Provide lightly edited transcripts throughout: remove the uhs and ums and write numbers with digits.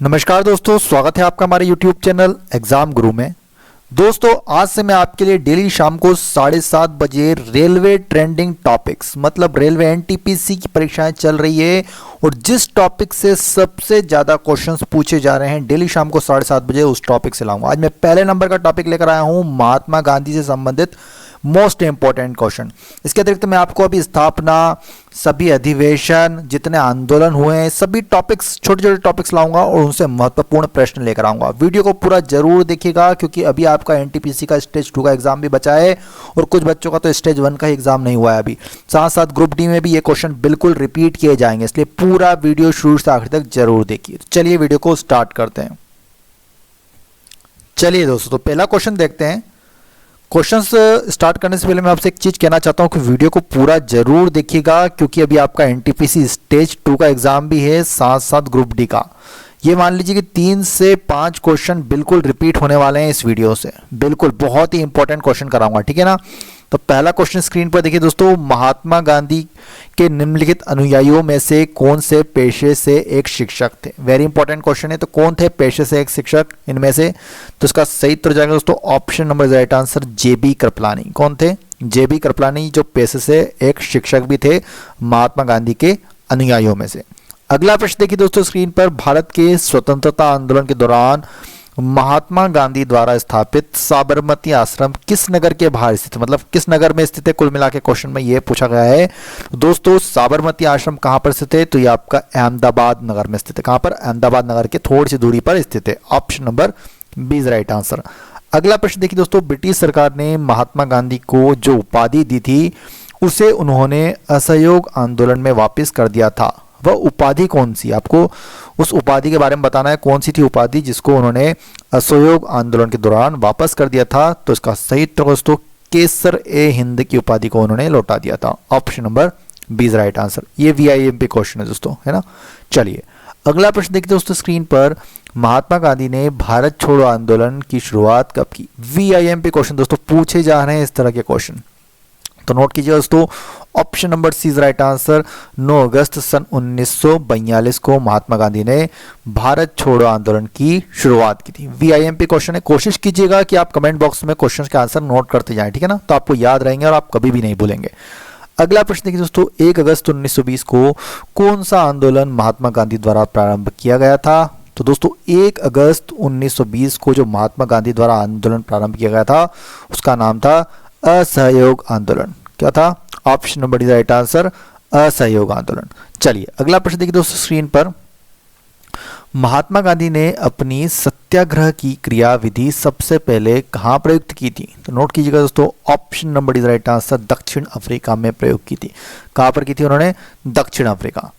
नमस्कार दोस्तों, स्वागत है आपका हमारे YouTube चैनल एग्जाम गुरु में। दोस्तों, आज से मैं आपके लिए डेली शाम को 7:30 बजे रेलवे ट्रेंडिंग टॉपिक्स मतलब रेलवे एनटीपीसी की परीक्षाएं चल रही है और जिस टॉपिक से सबसे ज़्यादा क्वेश्चंस पूछे जा रहे हैं डेली शाम को 7:30 बजे उस टॉपिक से लाऊंगा। आज मैं पहले नंबर का टॉपिक लेकर आया हूं, महात्मा गांधी से संबंधित मोस्ट इंपॉर्टेंट क्वेश्चन। इसके अतिरिक्त मैं आपको अभी स्थापना, सभी अधिवेशन, जितने आंदोलन हुए हैं, सभी टॉपिक्स, छोटे छोटे टॉपिक्स लाऊंगा और उनसे महत्वपूर्ण प्रश्न लेकर आऊंगा। वीडियो को पूरा जरूर देखिएगा क्योंकि अभी आपका एनटीपीसी का स्टेज 2 का एग्जाम भी बचा है और कुछ बच्चों का तो स्टेज 1 का ही एग्जाम नहीं हुआ है अभी। साथ साथ ग्रुप डी में भी ये क्वेश्चन बिल्कुल रिपीट किए जाएंगे, इसलिए पूरा वीडियो शुरू से आखिर तक जरूर देखिए। चलिए वीडियो को स्टार्ट करते हैं। चलिए दोस्तों, तो पहला क्वेश्चन देखते हैं। क्वेश्चंस स्टार्ट करने से पहले मैं आपसे एक चीज कहना चाहता हूं कि वीडियो को पूरा जरूर देखिएगा क्योंकि अभी आपका एनटीपीसी स्टेज 2 का एग्जाम भी है, साथ साथ ग्रुप डी का। ये मान लीजिए कि 3 से 5 क्वेश्चन बिल्कुल रिपीट होने वाले हैं इस वीडियो से। बिल्कुल बहुत ही इंपॉर्टेंट क्वेश्चन कराऊंगा, ठीक है ना। तो पहला क्वेश्चन स्क्रीन पर देखिए दोस्तों, महात्मा गांधी के निम्नलिखित अनुयायियों में से कौन से पेशे से एक शिक्षक थे। वेरी इंपॉर्टेंट क्वेश्चन है। तो कौन थे पेशे से एक शिक्षक इनमें से? तो इसका सही उत्तर जाएगा दोस्तों ऑप्शन नंबर राइट आंसर जेबी कृपलानी। कौन थे? जेबी कृपलानी, जो पेशे से एक शिक्षक भी थे महात्मा गांधी के अनुयायियों में से। अगला प्रश्न देखिए दोस्तों स्क्रीन पर, भारत के स्वतंत्रता आंदोलन के दौरान महात्मा गांधी द्वारा स्थापित साबरमती आश्रम किस नगर के बाहर स्थित है, मतलब किस नगर में स्थित है? कुल मिला के क्वेश्चन में ये पूछा गया है। दोस्तों, साबरमती आश्रम कहां पर स्थित है? तो ये आपका अहमदाबाद नगर में स्थित है। कहां पर? अहमदाबाद नगर के थोड़ी सी दूरी पर स्थित है। Option number B is right answer. अगला प्रश्न देखिए दोस्तों, ब्रिटिश सरकार ने महात्मा गांधी को जो उपाधि दी थी उसे उन्होंने असहयोग आंदोलन में वापस कर दिया था। वह उपाधि कौन सी? आपको उस उपाधि के बारे में बताना है। कौन सी थी उपाधि जिसको उन्होंने असहयोग आंदोलन के दौरान वापस कर दिया था? तो इसका सही उत्तर दोस्तों केसर ए हिंद की उपाधि को उन्होंने लौटा दिया था। Option number B is right answer. ये वीआईएमपी क्वेश्चन है दोस्तों, है ना। चलिए अगला प्रश्न देखिए दोस्तों स्क्रीन पर, महात्मा गांधी ने भारत छोड़ो आंदोलन की शुरुआत कब की? वीआईएमपी क्वेश्चन दोस्तों पूछे जा रहे हैं इस तरह के क्वेश्चन, तो नोट कीजिए दोस्तों option number C is right answer. 9 अगस्त सन 1942 को महात्मा गांधी ने भारत छोड़ो आंदोलन की शुरुआत की थी। वीआईएमपी क्वेश्चन है। कोशिश कीजिएगा कि आप कमेंट बॉक्स में क्वेश्चन के आंसर नोट करते जाएं, ठीक है ना, तो आपको याद रहेंगे और आप कभी भी नहीं भूलेंगे। अगला प्रश्न देखिए दोस्तों, 1 अगस्त 1920 को कौन सा आंदोलन महात्मा गांधी द्वारा प्रारंभ किया गया था? तो दोस्तों 1 अगस्त 1920 को जो महात्मा गांधी द्वारा आंदोलन प्रारंभ किया गया था उसका नाम था असहयोग आंदोलन। क्या था? Option number is right answer, असहयोग आंदोलन। चलिए अगला प्रश्न देखिए दोस्तों स्क्रीन पर, महात्मा गांधी ने अपनी सत्याग्रह की क्रियाविधि सबसे पहले कहां प्रयुक्त की थी? तो नोट कीजिएगा दोस्तों option number is right answer, दक्षिण अफ्रीका में प्रयोग की थी। कहां पर की थी उन्होंने? दक्षिण अफ्रीका।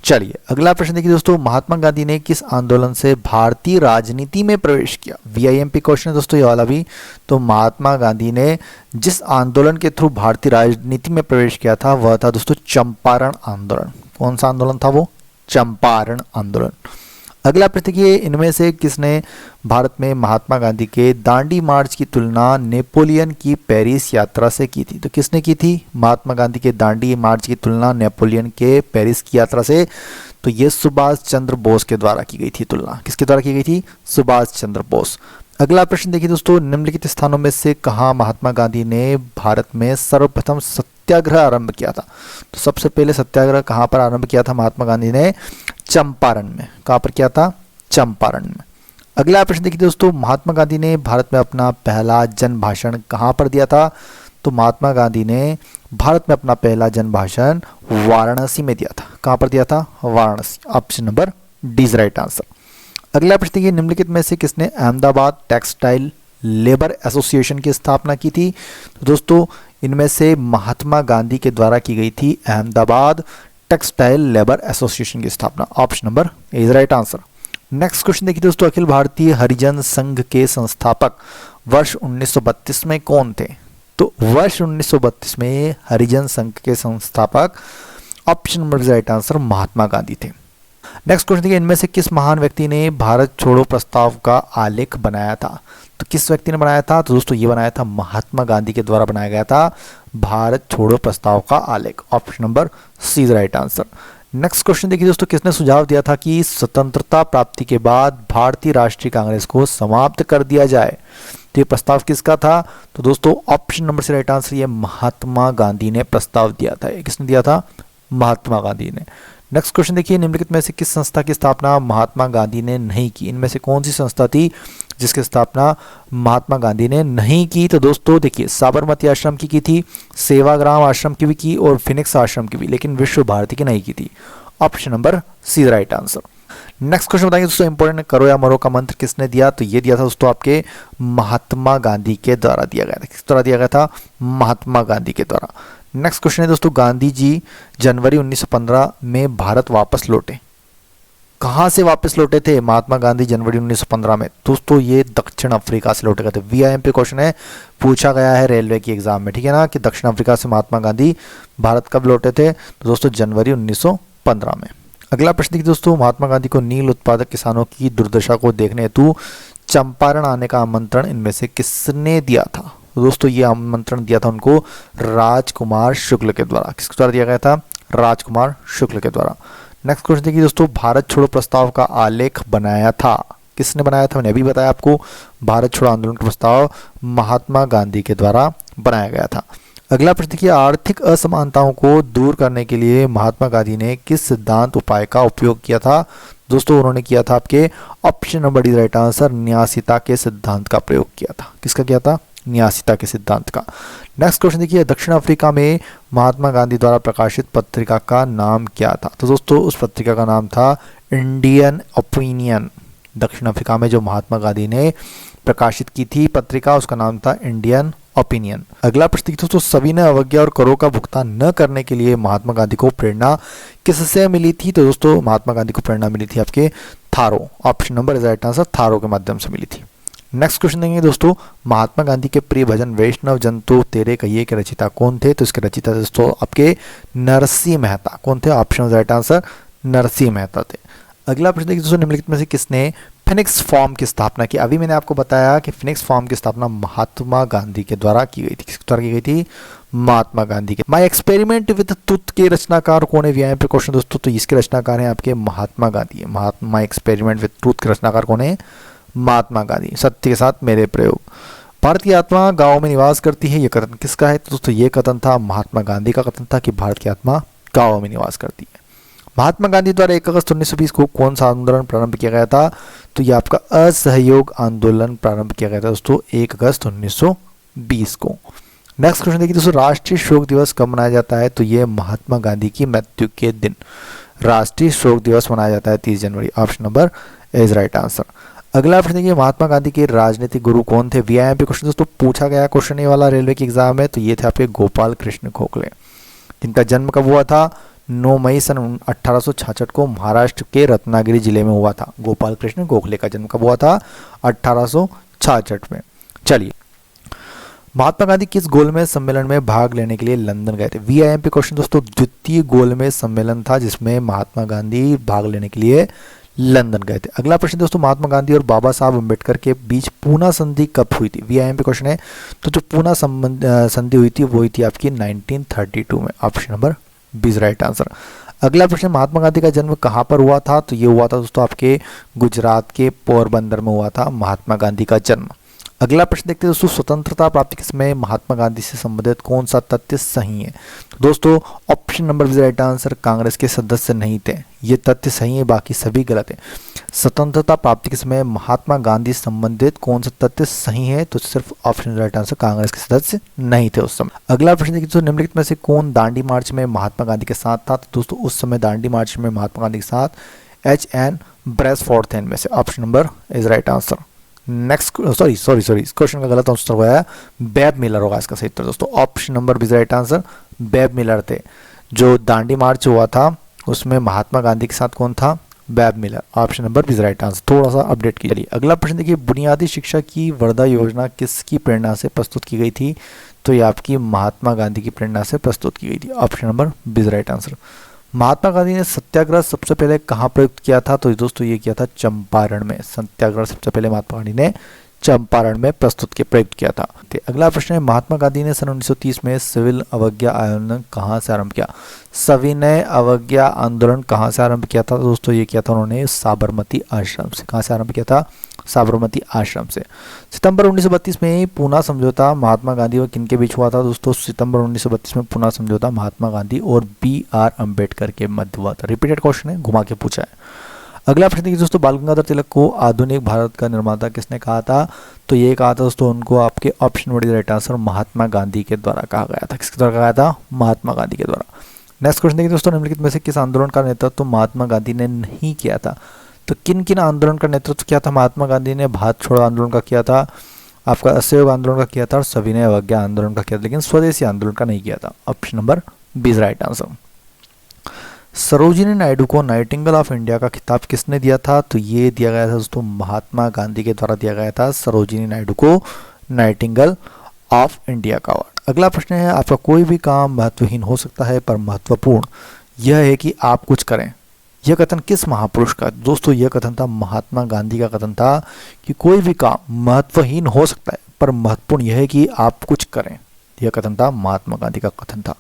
चलिए अगला प्रश्न देखिए दोस्तों, महात्मा गांधी ने किस आंदोलन से भारतीय राजनीति में प्रवेश किया? वीआईएमपी क्वेश्चन है दोस्तों ये वाला भी। तो महात्मा गांधी ने जिस आंदोलन के थ्रू भारतीय राजनीति में प्रवेश किया था वह था दोस्तों चंपारण आंदोलन। कौन सा आंदोलन था वो? चंपारण आंदोलन। अगला प्रश्न देखिए, इनमें से किसने भारत में महात्मा गांधी के दांडी मार्च की तुलना नेपोलियन की पेरिस यात्रा से की थी? तो किसने की थी महात्मा गांधी के दांडी मार्च की तुलना नेपोलियन के पेरिस की यात्रा से? तो ये सुभाष चंद्र बोस के द्वारा की गई थी तुलना। किसके द्वारा की गई थी? सुभाष चंद्र बोस। अगला प्रश्न देखिए दोस्तों, निम्नलिखित स्थानों में से कहाँ महात्मा गांधी ने भारत में सर्वप्रथम सत्याग्रह आरंभ किया था? तो सबसे पहले सत्याग्रह कहाँ पर आरंभ किया था महात्मा गांधी ने? चंपारण में। कहां पर किया था? चंपारण में। अगला प्रश्न देखिए दोस्तों, महात्मा गांधी ने भारत में अपना पहला जन भाषण कहां पर दिया था? तो महात्मा गांधी ने भारत में अपना पहला जन भाषण वाराणसी में दिया था। कहां पर दिया था? Varanasi. Option number D is right answer. अगला प्रश्न देखिए, निम्नलिखित में से किसने अहमदाबाद टेक्सटाइल लेबर एसोसिएशन की स्थापना की थी? तो दोस्तों इनमें से महात्मा गांधी के द्वारा की गई थी अहमदाबाद टेक्सटाइल लेबर एसोसिएशन की स्थापना। Option number A is right answer. Next question देखिए दोस्तों, अखिल भारतीय हरिजन संघ के संस्थापक वर्ष 1932 में कौन थे? तो वर्ष 1932 में हरिजन संघ के संस्थापक option number is right answer Mahatma Gandhi थे। नेक्स्ट क्वेश्चन देखिए, इनमें से किस महान व्यक्ति ने भारत छोड़ो प्रस्ताव का आलेख बनाया था? तो किस व्यक्ति ने बनाया था? तो दोस्तों ये बनाया था महात्मा गांधी के द्वारा बनाया गया था भारत छोड़ो प्रस्ताव का आलेख। Option number C is right answer. Next question देखिए दोस्तों, किसने सुझाव दिया था कि स्वतंत्रता प्राप्ति के बाद भारतीय राष्ट्रीय कांग्रेस को समाप्त कर दिया जाए? तो ये प्रस्ताव किसका था? तो दोस्तों ऑप्शन नंबर से राइट आंसर ये महात्मा गांधी ने प्रस्ताव दिया था। ये किसने दिया था? महात्मा गांधी ने। नेक्स्ट क्वेश्चन देखिए, निम्नलिखित में से किस संस्था की स्थापना महात्मा गांधी ने नहीं की? इनमें से कौन सी संस्था थी जिसकी स्थापना महात्मा गांधी ने नहीं की? तो दोस्तों देखिए, साबरमती आश्रम की थी, सेवाग्राम आश्रम की भी की और फिनिक्स आश्रम की भी, लेकिन विश्व भारती की नहीं की थी। Option number C right answer. Next question बताएंगे दोस्तों, इंपॉर्टेंट करो या मरो का मंत्र किसने दिया? तो ये दिया था दोस्तों आपके महात्मा गांधी के द्वारा दिया गया था। किस द्वारा दिया गया था? महात्मा गांधी के द्वारा। नेक्स्ट क्वेश्चन है दोस्तों, गांधी जी जनवरी 1915 में भारत वापस लौटे। कहां से वापस लौटे थे महात्मा गांधी जनवरी 1915 में? दोस्तों ये दक्षिण अफ्रीका से लौटे गए थे। VIMP क्वेश्चन है, पूछा गया है रेलवे की एग्जाम में, ठीक है ना, कि दक्षिण अफ्रीका से महात्मा गांधी भारत कब लौटे थे? तो दोस्तों जनवरी 1915 में। अगला प्रश्न देखिए दोस्तों, महात्मा गांधी को नील उत्पादक किसानों की दुर्दशा को देखने हेतु चंपारण आने का आमंत्रण इनमें से किसने दिया था? तो दोस्तों ये आमंत्रण दिया था उनको राजकुमार शुक्ल के द्वारा। किसके द्वारा दिया गया था? राजकुमार शुक्ल के द्वारा। नेक्स्ट क्वेश्चन देखिए दोस्तों, भारत छोड़ो प्रस्ताव का आलेख बनाया था। किसने बनाया था? मैंने अभी बताया आपको, भारत छोड़ो आंदोलन का प्रस्ताव महात्मा गांधी के द्वारा बनाया गया था। अगला प्रश्न देखिए, आर्थिक असमानताओं को दूर करने के लिए महात्मा गांधी ने किस सिद्धांत उपाय का उपयोग किया था? दोस्तों उन्होंने किया था आपके option number D right answer, न्यासीता के सिद्धांत का प्रयोग किया था। किसका किया था? न्यासीता के सिद्धांत का। नेक्स्ट क्वेश्चन देखिए, दक्षिण अफ्रीका में महात्मा गांधी द्वारा प्रकाशित पत्रिका का नाम क्या था? तो दोस्तों उस पत्रिका का नाम था इंडियन ओपिनियन। दक्षिण अफ्रीका में जो महात्मा गांधी ने प्रकाशित की थी पत्रिका, उसका नाम था इंडियन ओपिनियन। अगला प्रश्न देखिए दोस्तों, सविनय अवज्ञा और करों का भुगतान न करने के लिए महात्मा गांधी को प्रेरणा किससे मिली थी? तो दोस्तों महात्मा गांधी को प्रेरणा मिली थी आपके थारो। ऑप्शन नंबर राइट आंसर, थारो के माध्यम से मिली थी। नेक्स्ट क्वेश्चन देंगे दोस्तों, महात्मा गांधी के प्रिय भजन वैष्णव जन तो तेरे कहिए के रचिता कौन थे? तो इसके रचिता दोस्तों आपके नरसिंह मेहता। कौन थे? Option right answer Narsinh Mehta थे। अगला प्रश्न देखिए दोस्तों, निम्नलिखित में से किसने फिनिक्स फॉर्म की स्थापना की? अभी मैंने आपको बताया कि फिनिक्स फॉर्म की स्थापना महात्मा गांधी के द्वारा की गई थी। किसके द्वारा की गई थी? महात्मा गांधी के। माई एक्सपेरिमेंट विद ट्रूथ के रचनाकार कौन है? VIMP क्वेश्चन दोस्तों, तो इसके रचनाकार हैं आपके Mahatma Gandhi. My experiment with truth के रचनाकार कौन है? महात्मा गांधी। सत्य के साथ मेरे प्रयोग। भारत की आत्मा गांव में निवास करती है, ये कथन किसका है? तो दोस्तों ये कथन था महात्मा गांधी का कथन था कि भारत की आत्मा गांव में निवास करती है। महात्मा गांधी द्वारा 1 अगस्त 1920 को कौन सा आंदोलन प्रारंभ किया गया था? तो ये आपका असहयोग आंदोलन प्रारंभ किया गया था दोस्तों 1 अगस्त 1920 को। नेक्स्ट क्वेश्चन देखिए दोस्तों, राष्ट्रीय शोक दिवस कब मनाया जाता है? तो ये महात्मा गांधी की मृत्यु के दिन राष्ट्रीय शोक दिवस मनाया जाता है 30 जनवरी। Option number is right answer. अगला प्रश्न देखिए, महात्मा गांधी के राजनीतिक गुरु कौन थे? VIMP क्वेश्चन दोस्तों, पूछा गया क्वेश्चन ये वाला रेलवे की एग्जाम में, तो ये थे आपके गोपाल कृष्ण गोखले। इनका जन्म कब हुआ था? 9 मई सन 1866 को महाराष्ट्र के रत्नागिरी जिले में हुआ था। गोपाल कृष्ण गोखले का जन्म कब हुआ था? 1866 में। चलिए, महात्मा गांधी किस गोलमेज सम्मेलन में भाग लेने के लिए लंदन गए थे? VIMP क्वेश्चन दोस्तों, द्वितीय गोलमेज सम्मेलन था जिसमें महात्मा गांधी भाग लेने के लिए लंदन गए थे। अगला प्रश्न दोस्तों, महात्मा गांधी और बाबा साहब अम्बेडकर के बीच पूना संधि कब हुई थी? VIMP क्वेश्चन है, तो जो पूना संधि हुई थी वो हुई थी आपकी 1932 में। Option number B right answer. अगला प्रश्न, महात्मा गांधी का जन्म कहाँ पर हुआ था? तो ये हुआ था दोस्तों आपके गुजरात के पोरबंदर में हुआ था महात्मा गांधी का जन्म। अगला प्रश्न देखते हैं दोस्तों, स्वतंत्रता प्राप्ति के समय महात्मा गांधी से संबंधित कौन सा तथ्य सही है? तो दोस्तों option number B right answer, Congress के सदस्य नहीं थे। ये तथ्य सही है, बाकी सभी गलत है। स्वतंत्रता प्राप्ति के समय महात्मा गांधी से संबंधित कौन सा तथ्य सही है? तो सिर्फ ऑप्शन राइट आंसर, कांग्रेस के सदस्य नहीं थे उस समय। अगला प्रश्न देखिए दोस्तों, निम्नलिखित में से कौन दांडी मार्च में महात्मा गांधी के साथ था? तो दोस्तों उस समय दांडी मार्च में महात्मा गांधी के साथ HN ब्रेसफोर्ड थे इनमें से। Option number is right answer. Next sorry इस क्वेश्चन का गलत आंसर हुआ है, बेब मिलर होगा इसका सही उत्तर दोस्तों। Option number B right answer, Webb Miller थे। जो दांडी मार्च हुआ था उसमें महात्मा गांधी के साथ कौन था? Webb Miller. Option number B right answer. थोड़ा सा अपडेट कीजिए। अगला प्रश्न देखिए, बुनियादी शिक्षा की वर्धा योजना किसकी प्रेरणा से प्रस्तुत की गई थी? तो ये आपकी महात्मा गांधी की प्रेरणा से प्रस्तुत की गई थी। Option number B right answer. Mahatma Gandhi ने सत्याग्रह सबसे पहले कहाँ प्रयुक्त किया था? तो दोस्तों ये किया था चंपारण में। सत्याग्रह सबसे पहले महात्मा गांधी ने चंपारण में प्रयुक्त किया था। अगला प्रश्न है, महात्मा गांधी ने सन 1930 में सिविल अवज्ञा आंदोलन कहाँ से आरंभ किया? सविनय अवज्ञा आंदोलन कहाँ से आरंभ किया था दोस्तों? ये किया था उन्होंने साबरमती आश्रम से। कहाँ से आरंभ किया था? साबरमती आश्रम से। सितंबर 1932 में पूना समझौता महात्मा गांधी और किनके बीच हुआ था दोस्तों? सितंबर 1932 में पूना समझौता महात्मा गांधी और B.R. अम्बेडकर के मध्य हुआ था। रिपीटेड क्वेश्चन है, घुमा के पूछा है। अगला प्रश्न देखिए दोस्तों, बाल गंगाधर तिलक को आधुनिक भारत का निर्माता किसने कहा था? तो ये कहा था दोस्तों उनको, आपके option vote right answer, Mahatma Gandhi के द्वारा कहा गया था। किसके द्वारा कहा था? महात्मा गांधी के द्वारा। नेक्स्ट क्वेश्चन देखिए दोस्तों, निम्नलिखित में से किस आंदोलन का नेतृत्व महात्मा गांधी ने नहीं किया था? तो किन किन आंदोलन का नेतृत्व किया था महात्मा गांधी ने? भारत छोड़ो आंदोलन का किया था, आपका असहयोग आंदोलन का किया था और सविनय अवज्ञा आंदोलन का किया था, लेकिन स्वदेशी आंदोलन का नहीं किया था। Option number B is right answer. Sarojini Naidu को नाइटिंगेल ऑफ इंडिया का खिताब किसने दिया था? तो ये दिया गया था दोस्तों महात्मा गांधी के द्वारा दिया गया था सरोजिनी नायडू को नाइटिंगेल ऑफ इंडिया का अवार्ड। अगला प्रश्न है, आपका कोई भी काम महत्वहीन हो सकता है पर महत्वपूर्ण यह है कि आप कुछ करें। यह कथन किस महापुरुष का? दोस्तों यह कथन था महात्मा गांधी का कथन था कि कोई भी काम महत्वहीन हो सकता है पर महत्वपूर्ण यह है कि आप कुछ करें। यह कथन था महात्मा गांधी का कथन था।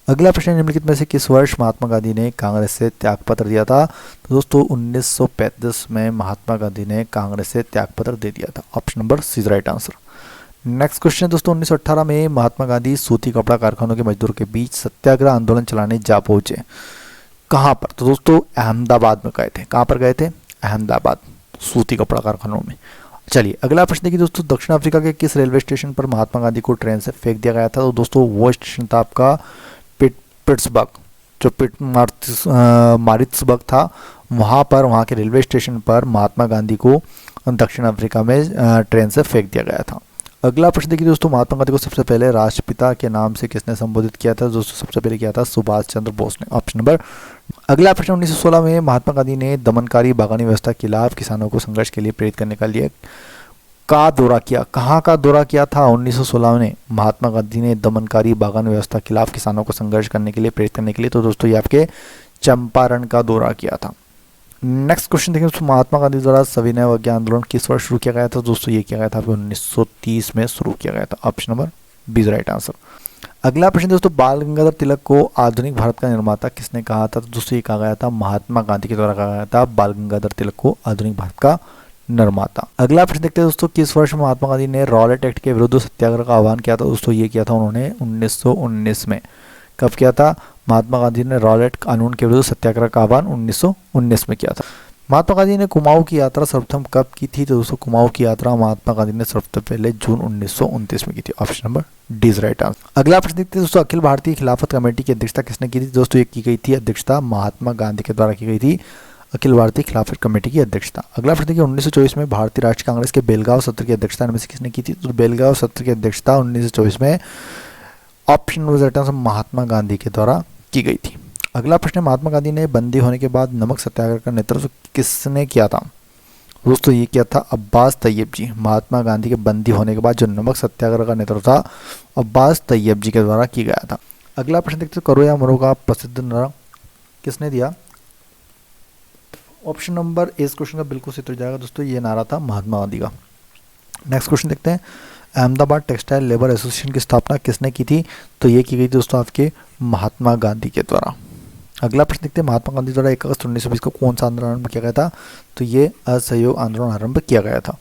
अगला प्रश्न, निम्नलिखित में से किस वर्ष महात्मा गांधी ने कांग्रेस से त्यागपत्र दिया था? तो दोस्तों 1935 में महात्मा गांधी ने कांग्रेस से त्यागपत्र दे दिया था। Option number C is right answer. Next question दोस्तों, 1918 में महात्मा गांधी सूती कपड़ा कारखानों के मजदूरों के बीच सत्याग्रह आंदोलन चलाने जा पहुंचे। कहाँ पर? तो दोस्तों अहमदाबाद में गए थे। कहाँ पर गए थे? अहमदाबाद, सूती कपड़ा कारखानों में। चलिए अगला प्रश्न देखिए दोस्तों, दक्षिण अफ्रीका के किस रेलवे स्टेशन पर महात्मा गांधी को ट्रेन से फेंक दिया गया था? तो दोस्तों वो स्टेशन था आपका पिट्सबर्ग, जो मारिट्सबर्ग था, वहाँ पर, वहाँ के रेलवे स्टेशन पर महात्मा गांधी को दक्षिण अफ्रीका में ट्रेन से फेंक दिया गया था। अगला प्रश्न देखिए दोस्तों, महात्मा गांधी को सबसे पहले राष्ट्रपिता के नाम से किसने संबोधित किया था? दोस्तों सबसे पहले किया था सुभाष चंद्र बोस ने। Option number. अगला प्रश्न, 1916 में महात्मा गांधी ने दमनकारी बागानी व्यवस्था के खिलाफ किसानों को संघर्ष के लिए प्रेरित करने के लिए का दौरा किया? कहाँ का दौरा किया था 1916 में महात्मा गांधी ने दमनकारी बागान व्यवस्था के खिलाफ किसानों को संघर्ष करने के लिए प्रेरित करने के लिए? तो दोस्तों ये आपके चंपारण का दौरा किया था। नेक्स्ट क्वेश्चन देखिए दोस्तों, महात्मा गांधी द्वारा सविनय अवज्ञा आंदोलन किस वर्ष शुरू किया गया था? दोस्तों ये किया गया था आपको 1930 में शुरू किया गया था। Option number B is right answer. अगला प्रश्न दोस्तों, बाल गंगाधर तिलक को आधुनिक भारत का निर्माता किसने कहा था? तो दोस्तों ये कहा गया था महात्मा गांधी के द्वारा कहा गया था बाल गंगाधर तिलक को आधुनिक भारत का निर्माता। अगला प्रश्न देखते हैं दोस्तों, किस वर्ष महात्मा गांधी ने रॉलेट एक्ट के विरुद्ध सत्याग्रह का आह्वान किया था? दोस्तों ये किया था उन्होंने 1919 में। कब किया था? महात्मा गांधी ने रॉलेट कानून के विरुद्ध सत्याग्रह का आह्वान 1919 में किया था। महात्मा गांधी ने कुमाऊं की यात्रा सर्वप्रथम कब की थी? तो दोस्तों कुमाऊं की यात्रा महात्मा गांधी ने सर्वप्रथम पहले जून 1929 में की थी। Option number D is right answer. अगला प्रश्न देखते हैं दोस्तों, अखिल भारतीय खिलाफत कमेटी की अध्यक्षता किसने की थी? दोस्तों ये की गई थी अध्यक्षता महात्मा गांधी के द्वारा की गई थी, अखिल भारतीय खिलाफत कमेटी की अध्यक्षता। अगला प्रश्न देखिए, 1924 में भारतीय राष्ट्रीय कांग्रेस के बेलगांव सत्र की अध्यक्षता इनमें से किसने की थी? तो बेलगांव सत्र की अध्यक्षता 1924 में ऑप्शन नंबर महात्मा गांधी के द्वारा की गई थी। अगला प्रश्न, महात्मा गांधी ने बंदी होने के बाद नमक सत्याग्रह का नेतृत्व किसने किया था? दोस्तों ये किया था अब्बास तैयब जी। महात्मा गांधी के बंदी होने के बाद जो नमक सत्याग्रह का नेतृत्व था अब्बास तैयब जी के द्वारा किया गया था। अगला प्रश्न देखते हैं, करो या मरो का प्रसिद्ध नारा किसने दिया? ऑप्शन नंबर ए इस क्वेश्चन का बिल्कुल सही हो जाएगा दोस्तों, ये नारा था महात्मा गांधी का। नेक्स्ट क्वेश्चन देखते हैं, अहमदाबाद टेक्सटाइल लेबर एसोसिएशन की स्थापना किसने की थी? तो ये की गई थी दोस्तों आपके महात्मा गांधी के द्वारा। अगला प्रश्न देखते हैं, महात्मा गांधी द्वारा 1 अगस्त 1920 को कौन सा आंदोलन आरंभ किया गया था? तो ये असहयोग आंदोलन आरंभ किया गया था।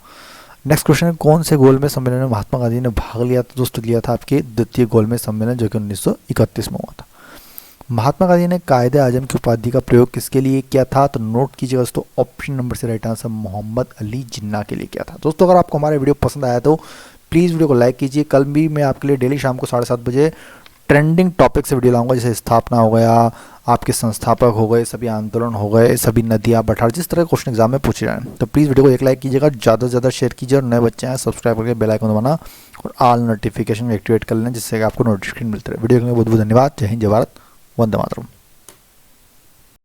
नेक्स्ट क्वेश्चन है, कौन से गोलमेज सम्मेलन में महात्मा गांधी ने भाग लिया था? दोस्तों लिया था आपके द्वितीय गोलमेज सम्मेलन जो कि 1931 में हुआ था। महात्मा गांधी ने कायदे आजम की उपाधि का प्रयोग किसके लिए किया था? तो नोट कीजिएगा दोस्तों, ऑप्शन नंबर से राइट आंसर मोहम्मद अली जिन्ना के लिए किया था। दोस्तों अगर आपको हमारा वीडियो पसंद आया तो प्लीज़ वीडियो को लाइक कीजिए। कल भी मैं आपके लिए डेली शाम को 7:30 बजे ट्रेंडिंग टॉपिक से वीडियो लाऊंगा, जैसे स्थापना हो गया, आपके संस्थापक हो गए, सभी आंदोलन हो गए, सभी नदियाँ बठार, जिस तरह के क्वेश्चन एग्जाम में पूछे जाए। तो प्लीज़ वीडियो को एक लाइक कीजिएगा, ज़्यादा से ज़्यादा शेयर कीजिए और नए बच्चे हैं सब्सक्राइब करके बेल आइकन दबाना और ऑल नोटिफिकेशन एक्टिवेट कर लें, जिससे आपको नोटिफिकेशन मिलते रहे। वीडियो के लिए बहुत बहुत धन्यवाद। जय हिंद, जय भारत, वंदे मातरम।